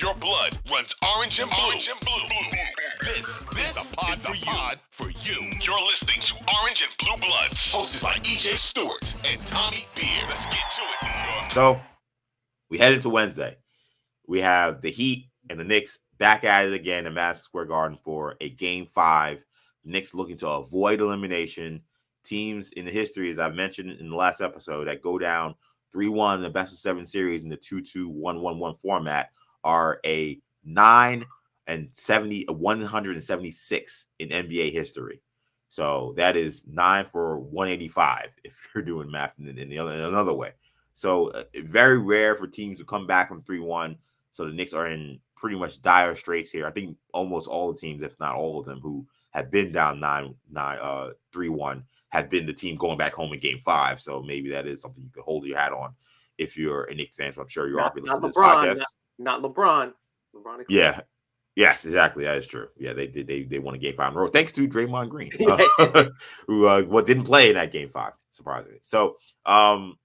If your blood runs orange and blue, this is the pod for you. You're listening to Orange and Blue Bloods, hosted by EJ Stewart and Tommy Beer. Let's get to it, New York. So we head into Wednesday. We have the Heat and the Knicks back at it again in Madison Square Garden for a Game 5. The Knicks looking to avoid elimination. Teams in the history, as I've mentioned in the last episode, that go down 3-1 in the best-of-7 series in the 2-2-1-1-1 format are a 176 in NBA history. So that is 9 for 185 if you're doing math in another way. So very rare for teams to come back from 3-1. So the Knicks are in pretty much dire straits here. I think almost all the teams, if not all of them, who have been down 3-1 have been the team going back home in Game 5. So maybe that is something you could hold your hat on if you're a Knicks fan. So I'm sure you are. Not LeBron. Not LeBron. Yeah. Yes, exactly. That is true. Yeah, they did. They won a Game 5 in a row thanks to Draymond Green, who didn't play in that Game 5, surprisingly. So, when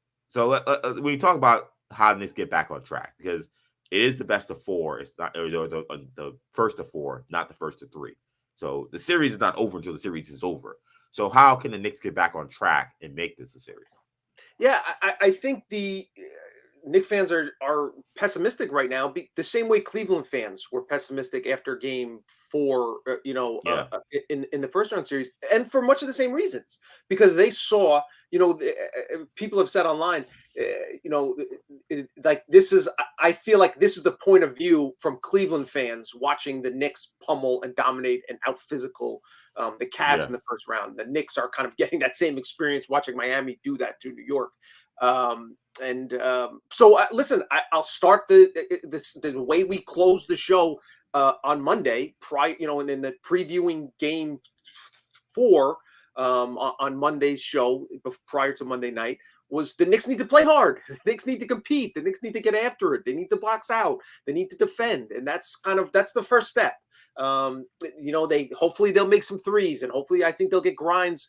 you talk about how the Knicks get back on track, because it is the best of 4. It's not the first of 4, not the first of 3. So the series is not over until the series is over. So how can the Knicks get back on track and make this a series? Yeah, I think the Knicks fans are pessimistic right now, the same way Cleveland fans were pessimistic after Game 4, in the first round series, and for much of the same reasons, because they saw, people have said online, I feel like this is the point of view from Cleveland fans watching the Knicks pummel and dominate and out physical the Cavs in the first round. The Knicks are kind of getting that same experience watching Miami do that to New York. Listen, I'll start the way we close the show on Monday, and in the previewing Game 4 on Monday's show prior to Monday night, was the Knicks need to play hard. The Knicks need to compete. The Knicks need to get after it. They need to box out. They need to defend, and that's the first step. Hopefully they'll make some threes, and hopefully I think they'll get Grimes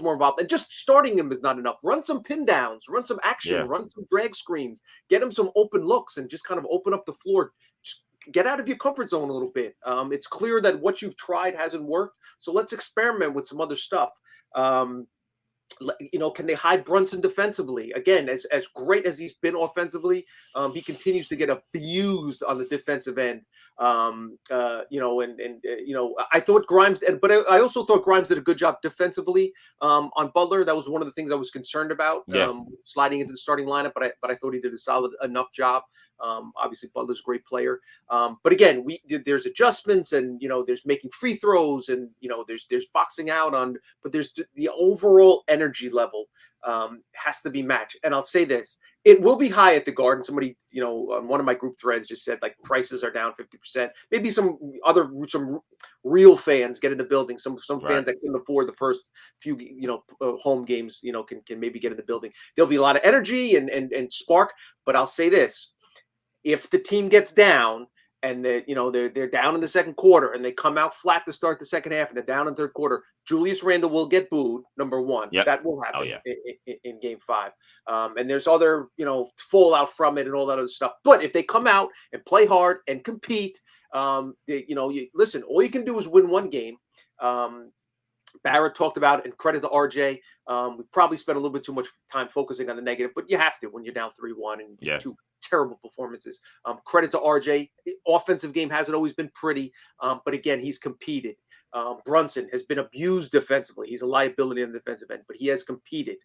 more involved. And just starting him is not enough. Run some pin downs, run some action, run some drag screens, get him some open looks, and just kind of open up the floor. Just get out of your comfort zone a little bit. It's clear that what you've tried hasn't worked, so let's experiment with some other stuff. Can they hide Brunson defensively? Again, as great as he's been offensively, he continues to get abused on the defensive end. I thought Grimes, but I also thought Grimes did a good job defensively on Butler. That was one of the things I was concerned about, sliding into the starting lineup. But I thought he did a solid enough job. Obviously, Butler's a great player. But again, there's adjustments, and there's making free throws, and there's boxing out on. But there's the overall energy level has to be matched. And I'll say this, it will be high at the Garden. Somebody, on one of my group threads just said, like, prices are down 50%. Maybe some real fans get in the building. Some fans that couldn't afford the first few, home games, can maybe get in the building. There'll be a lot of energy and spark. But I'll say this, if the team gets down, and they're down in the second quarter, and they come out flat to start the second half, and they're down in the third quarter, Julius Randle will get booed. Number one, that will happen in Game 5. And there's other fallout from it and all that other stuff. But if they come out and play hard and compete, listen. All you can do is win one game. Barrett talked about, and credit to RJ. We probably spent a little bit too much time focusing on the negative, but you have to when you're down 3-1 and 2 terrible performances. Credit to RJ. Offensive game hasn't always been pretty, but again, he's competed. Brunson has been abused defensively. He's a liability on the defensive end, but he has competed.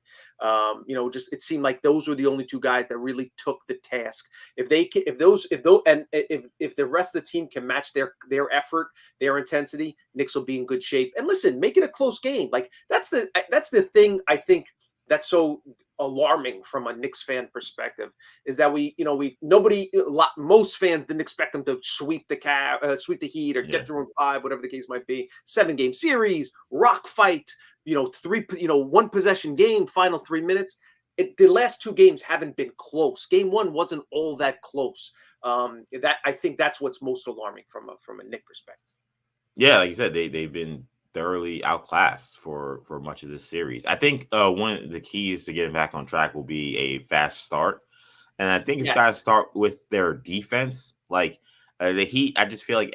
It seemed like those were the only 2 guys that really took the task. If the rest of the team can match their effort, their intensity, Knicks will be in good shape. And listen, make it a close game. Like that's the thing I think that's so alarming from a Knicks fan perspective, is that most fans didn't expect them to sweep the Heat or get through in 5, whatever the case might be. 7-game series, rock fight, 1 possession game, final 3 minutes. The last 2 games haven't been close. Game 1 wasn't all that close. I think that's what's most alarming from a Knicks perspective. Yeah, like you said, they've been thoroughly outclassed for much of this series. I think one of the keys to getting back on track will be a fast start. And I think it's got to start with their defense. Like the Heat, I just feel like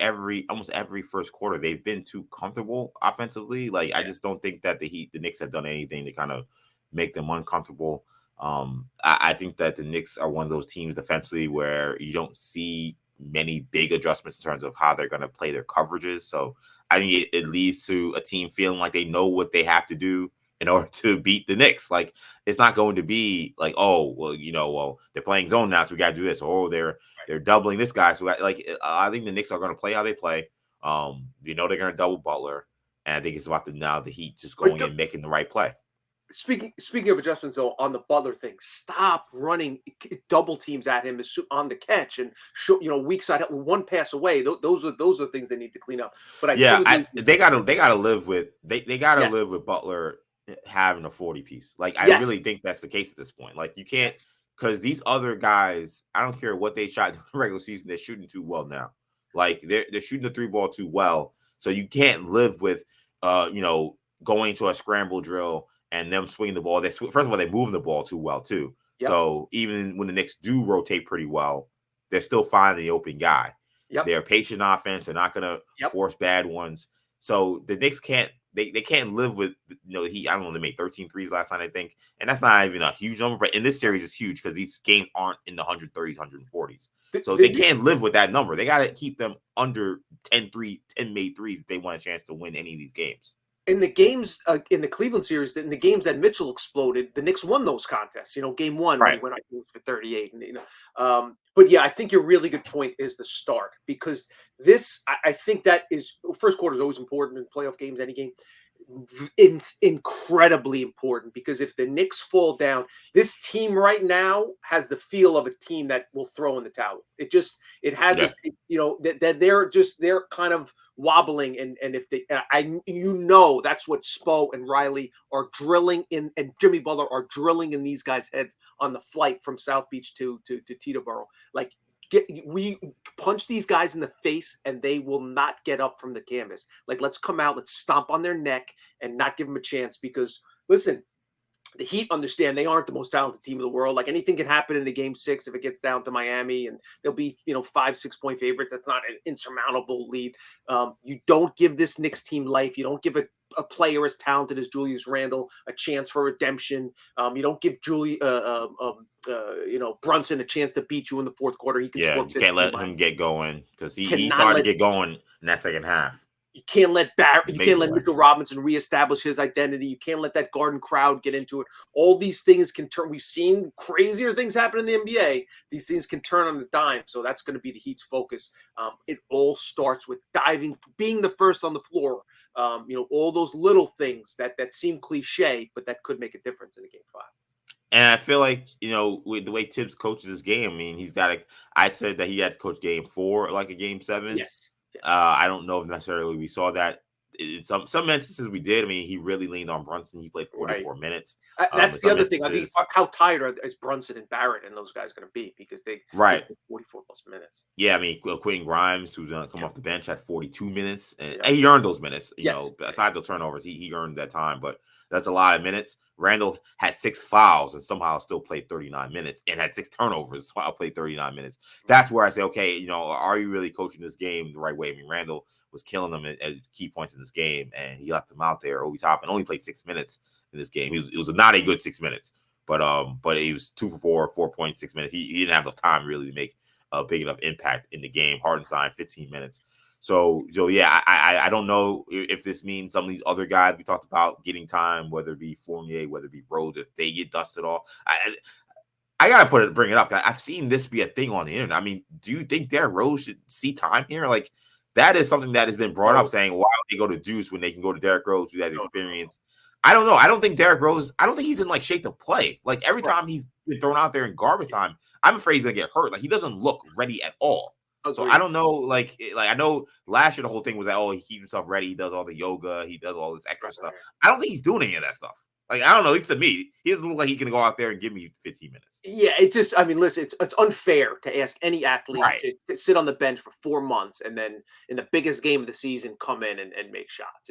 almost every first quarter they've been too comfortable offensively. Like I just don't think that the Knicks have done anything to kind of make them uncomfortable. I think that the Knicks are one of those teams defensively where you don't see many big adjustments in terms of how they're going to play their coverages. So I think it leads to a team feeling like they know what they have to do in order to beat the Knicks. Like it's not going to be like, oh, well, they're playing zone now, so we got to do this. Or they're doubling this guy, so I think the Knicks are going to play how they play. They're going to double Butler, and I think it's about the Heat just going and making the right play. Speaking of adjustments, though, on the Butler thing, stop running double teams at him on the catch and weak side one pass away. Those are things they need to clean up. But they gotta live with live with Butler having a 40 piece. Like I really think that's the case at this point. Like you can't because these other guys, I don't care what they shot in the regular season, they're shooting too well now. Like they're shooting the 3-ball too well, so you can't live with going to a scramble drill and them swinging the ball. First of all, they're moving the ball too well too. Yep. So even when the Knicks do rotate pretty well, they're still finding the open guy. Yep. They're patient offense. They're not going to force bad ones. So the Knicks can't live with the Heat. I don't know. They made 13 threes last night, I think, and that's not even a huge number. But in this series, it's huge because these games aren't in the 130s, 140s. So they can't live with that number. They got to keep them under 10 made threes if they want a chance to win any of these games. In the games in the Cleveland series, in the games that Mitchell exploded, the Knicks won those contests. Game one, right, when I for 38, and but yeah, I think your really good point is the start because this, I think that is first quarter is always important in playoff games, any game. It's incredibly important because if the Knicks fall down, this team right now has the feel of a team that will throw in the towel. It has that they're kind of wobbling and if they that's what Spo and Riley are drilling in and Jimmy Butler are drilling in these guys' heads on the flight from South Beach to Teterboro. Like we punch these guys in the face and they will not get up from the canvas. Like, let's come out, let's stomp on their neck and not give them a chance because, listen, the Heat understand they aren't the most talented team in the world. Like anything can happen in the game 6 if it gets down to Miami and they'll be, 5-6 point favorites. That's not an insurmountable lead. You don't give this Knicks team life. You don't give a player as talented as Julius Randle a chance for redemption. You don't give Brunson a chance to beat you in the fourth quarter. He can you can't let him get going because he started to get going in that second half. You can't let Mitchell Robinson reestablish his identity. You can't let that Garden crowd get into it. All these things can turn. We've seen crazier things happen in the NBA. These things can turn on a dime. So that's going to be the Heat's focus. It all starts with being the first on the floor. All those little things that seem cliche, but that could make a difference in a game 5. And I feel like, with the way Tibbs coaches his game, I mean, I said that he had to coach game 4 like a game 7. Yes. I don't know if necessarily we saw that. In some instances we did. I mean, he really leaned on Brunson. He played 44 minutes. That's the other thing. I think how tired is Brunson and Barrett and those guys going to be because they 44 plus minutes. Yeah, I mean, Quentin Grimes, who's going to come off the bench, had 42 minutes, and he earned those minutes. Besides the turnovers, he earned that time, but that's a lot of minutes. Randall had 6 fouls and somehow still played 39 minutes and had 6 turnovers. So I'll play 39 minutes. That's where I say, okay, are you really coaching this game the right way? I mean, Randall was killing them at key points in this game, and he left them out there over top and only played 6 minutes in this game. It was not a good 6 minutes, but he was 2 for 4, 4.6 minutes. He didn't have the time really to make a big enough impact in the game. Hartenstein, 15 minutes. So yeah, I don't know if this means some of these other guys we talked about getting time, whether it be Fournier, whether it be Rose, if they get dusted off. I gotta bring it up. I've seen this be a thing on the internet. I mean, do you think Derrick Rose should see time here? Like, that is something that has been brought up, saying why would they go to Deuce when they can go to Derrick Rose, who has experience? I don't know. I don't think Derrick Rose. I don't think he's in shape to play. Like every time he's been thrown out there in garbage time, I'm afraid he's gonna get hurt. Like he doesn't look ready at all. So I don't know, like I know last year the whole thing was that, he keeps himself ready, he does all the yoga, he does all this extra stuff. I don't think he's doing any of that stuff. Like, I don't know, at least to me, he doesn't look like he can go out there and give me 15 minutes. Yeah, it's just, I mean, listen, it's unfair to ask any athlete Right. to sit on the bench for 4 months and then in the biggest game of the season come in and make shots.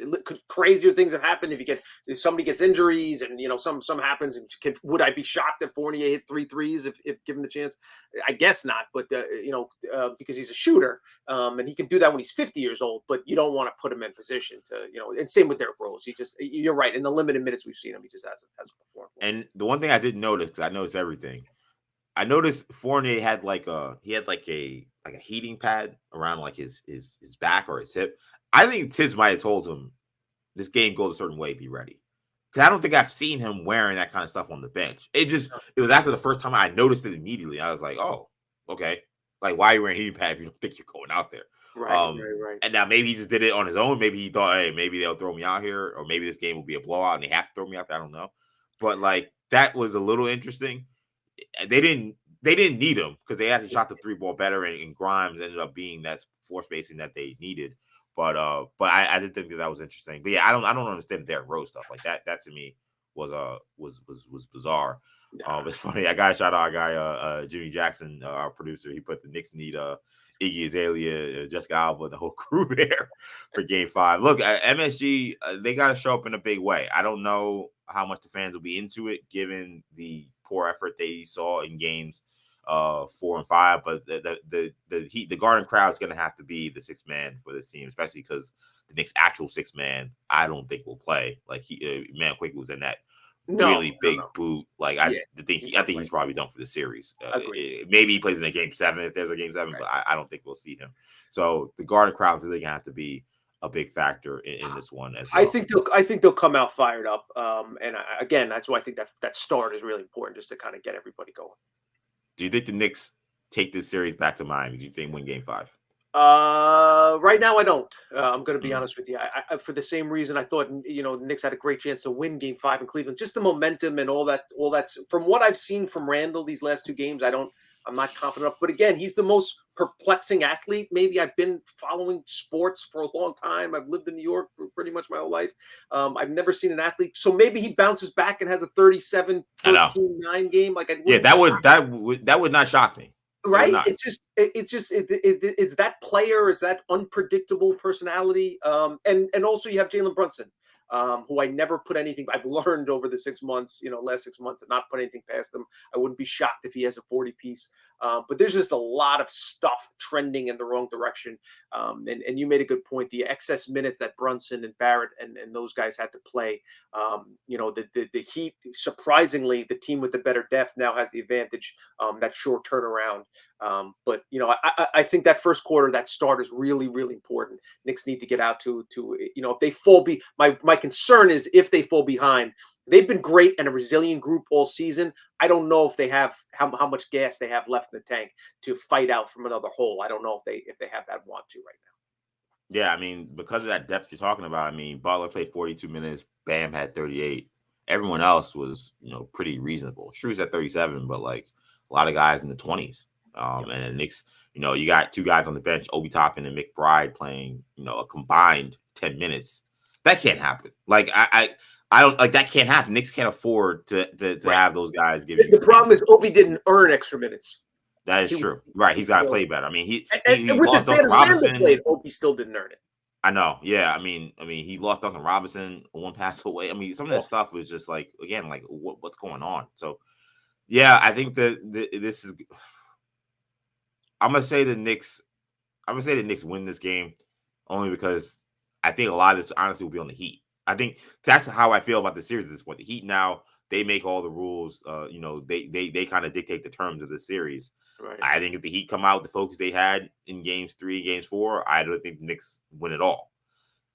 Crazier things have happened if somebody gets injuries and some happens. And would I be shocked if Fournier hit three threes if given the chance? I guess not, but because he's a shooter and he can do that when he's 50 years old. But you don't want to put him in position to And same with Derrick Rose. You're right. In the limited minutes we've seen him, he just hasn't performed well. And the one thing I didn't notice, 'cause I noticed everything. I noticed Fournier had a heating pad around like his back or his hip. I think Tibbs might have told him this game goes a certain way, be ready. Because I don't think I've seen him wearing that kind of stuff on the bench. It was after the first time I noticed it immediately. I was like, oh, okay. Like, why are you wearing a heating pad if you don't think you're going out there? Right. And now maybe he just did it on his own. Maybe he thought, hey, maybe they'll throw me out here, or maybe this game will be a blowout and they have to throw me out there. I don't know. But like that was a little interesting. They didn't need him because they had to shot the three ball better, and Grimes ended up being that floor spacing that they needed. But I did think that was interesting. But yeah, I don't understand the Derrick Rose stuff like that. That to me was bizarre. It's funny. I got to shout out our guy Jimmy Jackson, our producer. He put the Knicks need Iggy Azalea, Jessica Alba, and the whole crew there for Game 5. Look, MSG, they got to show up in a big way. I don't know how much the fans will be into it, given the poor effort they saw in games 4 and 5. But the Garden crowd is going to have to be the sixth man for this team, especially because the Knicks' actual sixth man, I don't think will play. Like Man Quick was in that really big boot. Like I think he's probably done for the series. Maybe he plays in a game 7 if there's a game 7, but I don't think we'll see him. So the Garden crowd is really gonna have to be a big factor in this one as well. I think they'll come out fired up. Again, that's why I think that start is really important, just to kind of get everybody going. Do you think the Knicks take this series back to Miami? Do you think win Game 5? Right now I don't. I'm going to be honest with you. I for the same reason I thought the Knicks had a great chance to win Game 5 in Cleveland. Just the momentum and all that's from what I've seen from Randall these last 2 games. I'm not confident enough. But again, he's the most perplexing athlete. Maybe I've been following sports for a long time. I've lived in New York for pretty much my whole life. I've never seen an athlete. So maybe he bounces back and has a 37-13-9 game. That would not shock me. Right? It's that player, it's that unpredictable personality. And also you have Jalen Brunson, who I never put anything. I've learned over the 6 months, last 6 months, to not put anything past him. I wouldn't be shocked if he has a 40 piece. But there's just a lot of stuff trending in the wrong direction. And you made a good point. The excess minutes that Brunson and Barrett and those guys had to play. The Heat, surprisingly, the team with the better depth now has the advantage. That short turnaround. But I think that first quarter, that start is really, really important. Knicks need to get out to if they fall my concern is if they fall behind. They've been great and a resilient group all season. I don't know if they have how much gas they have left in the tank to fight out from another hole. I don't know if they have that want to right now. Yeah, I mean, because of that depth you're talking about, I mean, Butler played 42 minutes, Bam had 38. Everyone else was, pretty reasonable. Strus at 37, but like a lot of guys in the 20s. And the Knicks, you got 2 guys on the bench, Obi Toppin and McBride playing, a combined 10 minutes. That can't happen. Like I don't like that can't happen. Knicks can't afford to have those guys give you. The problem is Obi didn't earn extra minutes. That is true. Right. He's got to play better. I mean, he with lost the Duncan Robinson. Played, Obi still didn't earn it. I know. Yeah. I mean, he lost Duncan Robinson 1 pass away. I mean, some of that stuff was just like, again, like what's going on? So, yeah, I think that this is. I'm gonna say the Knicks win this game only because I think a lot of this honestly will be on the Heat. I think that's how I feel about the series at this point. The Heat now, they make all the rules. They kind of dictate the terms of the series. Right. I think if the Heat come out with the focus they had in games 3, games 4, I don't think the Knicks win at all.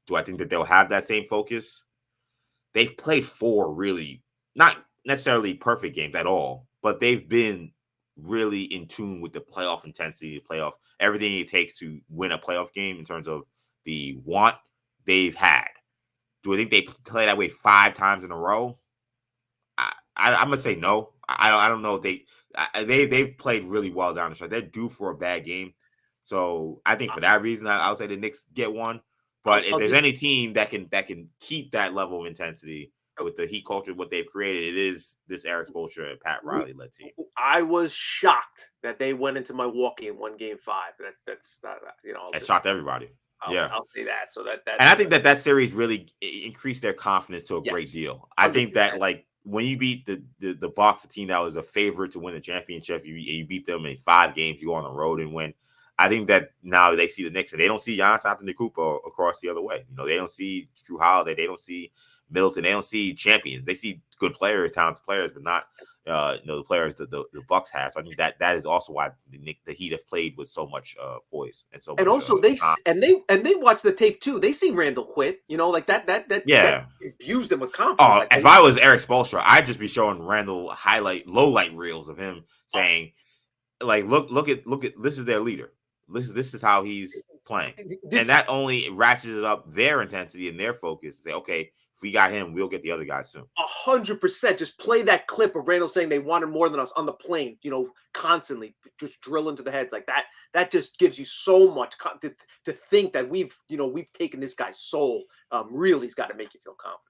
Do I think that they'll have that same focus? They've played 4 really, not necessarily perfect games at all, but they've been really in tune with the playoff intensity, everything it takes to win a playoff game in terms of the want they've had. Do I think they play that way 5 times in a row? I'm gonna say no. I don't know if they've played really well down the stretch. They're due for a bad game, so I think for that reason, I'll say the Knicks get one. But if there's any team that can keep that level of intensity, with the Heat culture, what they've created, it is this Eric Spoelstra and Pat Riley led team. I was shocked that they went into Milwaukee and won Game 5. That's It shocked everybody. I'll say that. So that and I think that series really increased their confidence to a great deal. I 100%. think that like when you beat the Bucks, a team that was a favorite to win the championship, you beat them in 5 games, you go on the road and win. I think that now they see the Knicks and they don't see Giannis Antetokounmpo across the other way. They don't see Drew Holiday, they don't see Middleton, they don't see champions. They see good players, talented players, but not the players the Bucks have. So I think that is also why the Heat have played with so much poise and so much. And also they watch the tape too. They see Randall quit. Like that abused them with confidence. If I was Eric Spoelstra, I'd just be showing Randall low light reels of him saying, like, look at this is their leader. This is how he's playing. And that only ratchets up their intensity and their focus to say, okay, if we got him, we'll get the other guys soon. 100%. Just play that clip of Randall saying they wanted more than us on the plane, constantly just drill into the heads like that. That just gives you so much to think that we've taken this guy's soul. Really has got to make you feel confident.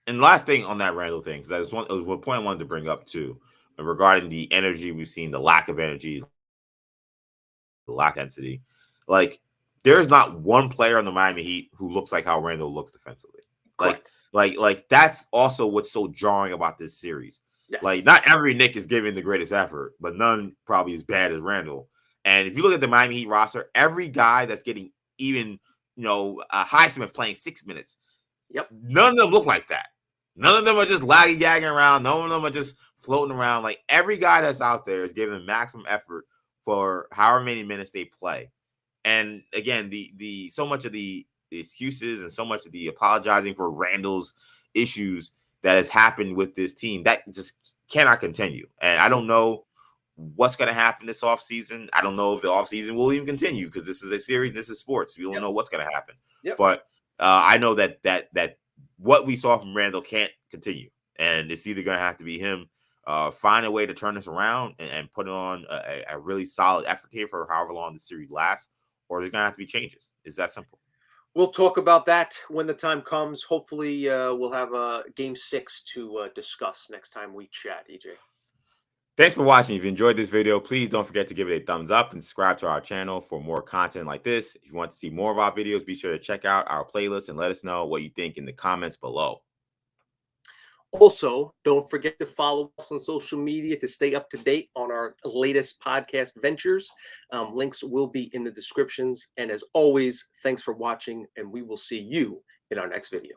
And last thing on that Randall thing, because it was one point I wanted to bring up too, regarding the energy we've seen, the lack of energy, the lack of density. Like, there's not one player on the Miami Heat who looks like how Randall looks defensively. Like that's also what's so jarring about this series. Yes. Like, not every Knick is giving the greatest effort, but none probably as bad as Randall. And if you look at the Miami Heat roster, every guy that's getting even, Highsmith playing 6 minutes, none of them look like that. None of them are just laggy-gagging around. None of them are just floating around. Like, every guy that's out there is giving maximum effort for however many minutes they play. And again, the so much of the excuses and so much of the apologizing for Randall's issues that has happened with this team, that just cannot continue. And I don't know what's going to happen this offseason. I don't know if the offseason will even continue, because this is a series, this is sports. We don't know what's going to happen. But I know that what we saw from Randall can't continue. And it's either going to have to be him find a way to turn this around and put on a really solid effort here for however long the series lasts, or there's going to have to be changes. It's that simple. We'll talk about that when the time comes. Hopefully, we'll have a Game 6 to discuss next time we chat, EJ. Thanks for watching. If you enjoyed this video, please don't forget to give it a thumbs up and subscribe to our channel for more content like this. If you want to see more of our videos, be sure to check out our playlist and let us know what you think in the comments below. Also, don't forget to follow us on social media to stay up to date on our latest podcast ventures. Links will be in the descriptions. And as always, thanks for watching, and we will see you in our next video.